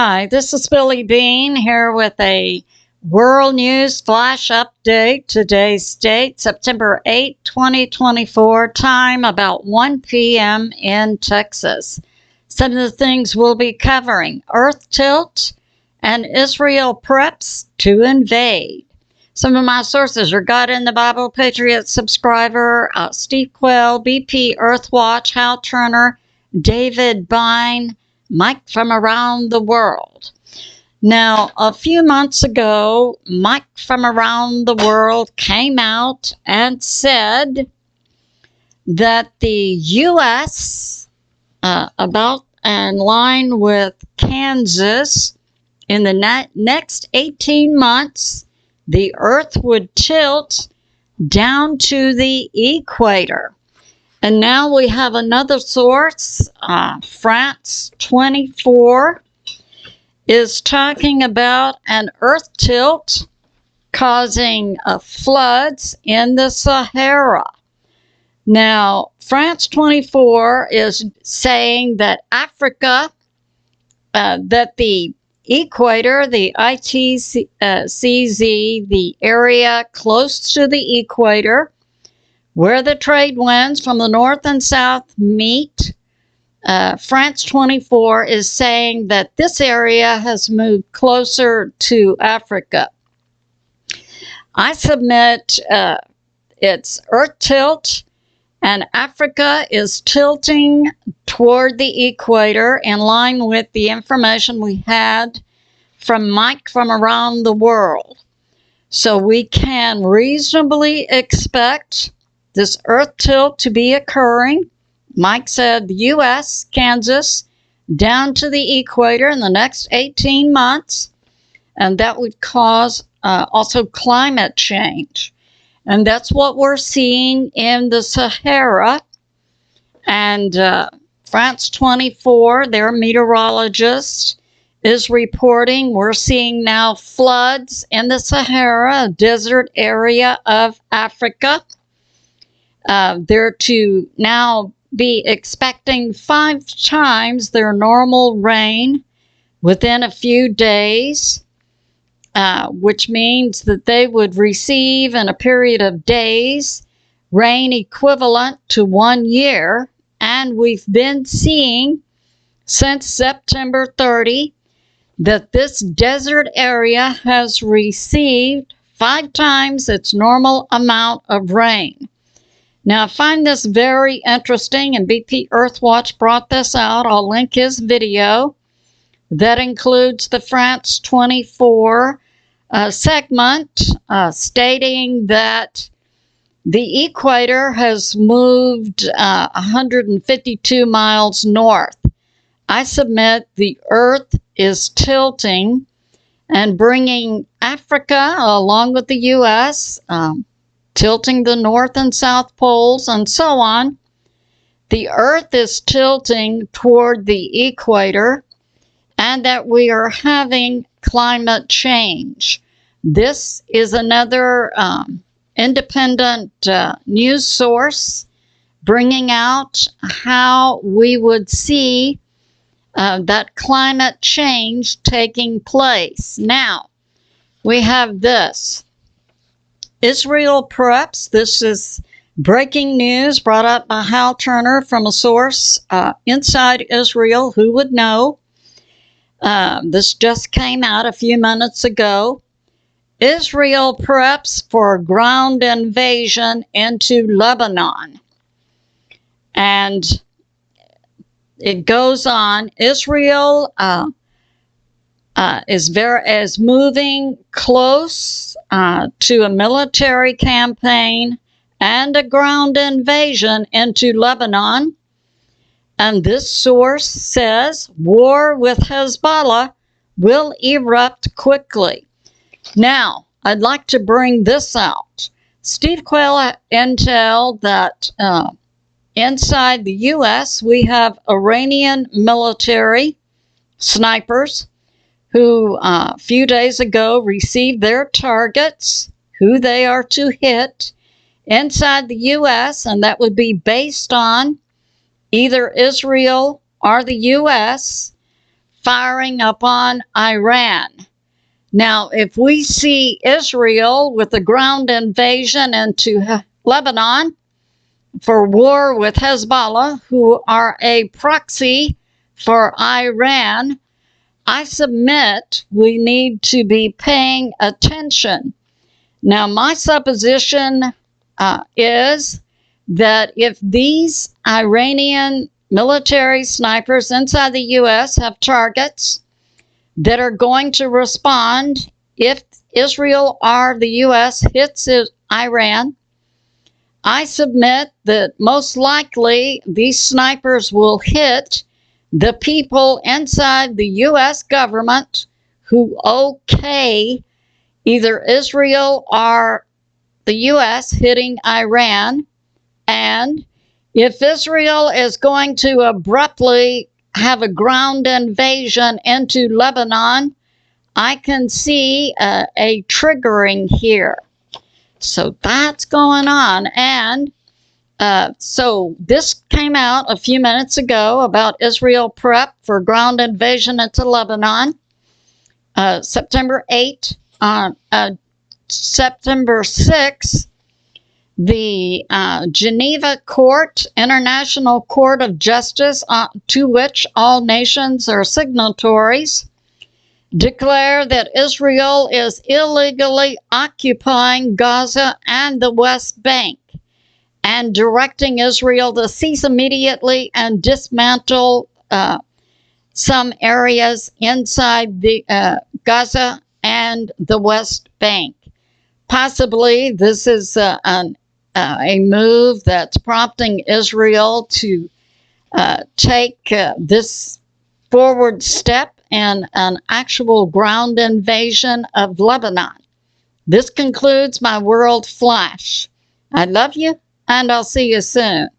Hi, this is Billie Beene here with a World News Flash Update. Today's date, September 8, 2024, time about 1 p.m. in Texas. Some of the things we'll be covering: Earth tilt and Israel preps to invade. Some of my sources are God in the Bible, Patriot Subscriber, Steve Quayle, BP Earthwatch, Hal Turner, David Beene, Mike from around the world. Now, a few months ago, Mike from around the world came out and said that the U.S., about in line with Kansas, in the next 18 months, the Earth would tilt down to the equator. And now we have another source, France 24, is talking about an earth tilt causing floods in the Sahara. Now, France 24 is saying that Africa, that the equator, the ITCZ, the area close to the equator, where the trade winds from the north and south meet, France 24 is saying that this area has moved closer to Africa. I submit it's Earth tilt, and Africa is tilting toward the equator in line with the information we had from Mike from around the world. So we can reasonably expect this earth tilt to be occurring. Mike said the U.S., Kansas, down to the equator in the next 18 months, and that would cause also climate change. And that's what we're seeing in the Sahara. And France 24, their meteorologist, is reporting we're seeing now floods in the Sahara, a desert area of Africa. They're to now be expecting 5 times their normal rain within a few days, which means that they would receive in a period of days rain equivalent to 1 year. And we've been seeing since September 30 that this desert area has received 5 times its normal amount of rain. Now, I find this very interesting, and BP Earthwatch brought this out. I'll link his video. That includes the France 24 segment stating that the equator has moved 152 miles north. I submit the Earth is tilting and bringing Africa along with the U.S., tilting the north and south poles and so on. The Earth is tilting toward the equator, and that we are having climate change. This is another independent news source bringing out how we would see that climate change taking place. Now, we have this. Israel preps. This is breaking news brought up by Hal Turner from a source inside Israel. Who would know? This just came out a few minutes ago. Israel preps for ground invasion into Lebanon. And it goes on. Israel is moving close to a military campaign and a ground invasion into Lebanon. And this source says war with Hezbollah will erupt quickly. Now, I'd like to bring this out. Steve Quayle intel that inside the U.S. we have Iranian military snipers who a few days ago received their targets, who they are to hit inside the U.S., and that would be based on either Israel or the U.S. firing upon Iran. Now, if we see Israel with a ground invasion into Lebanon for war with Hezbollah, who are a proxy for Iran, I submit we need to be paying attention. Now, my supposition is that if these Iranian military snipers inside the U.S. have targets that are going to respond if Israel or the U.S. hits Iran, I submit that most likely these snipers will hit the people inside the U.S. government who okay either Israel or the U.S. hitting Iran. And if Israel is going to abruptly have a ground invasion into Lebanon, I can see a triggering here. So that's going on. And so this came out a few minutes ago about Israel prep for ground invasion into Lebanon. September 8th, September 6th, the Geneva Court, International Court of Justice, to which all nations are signatories, declare that Israel is illegally occupying Gaza and the West Bank, and directing Israel to cease immediately and dismantle some areas inside the Gaza and the West Bank. Possibly this is a move that's prompting Israel to take this forward step in an actual ground invasion of Lebanon. This concludes my World Flash. I love you, and I'll see you soon.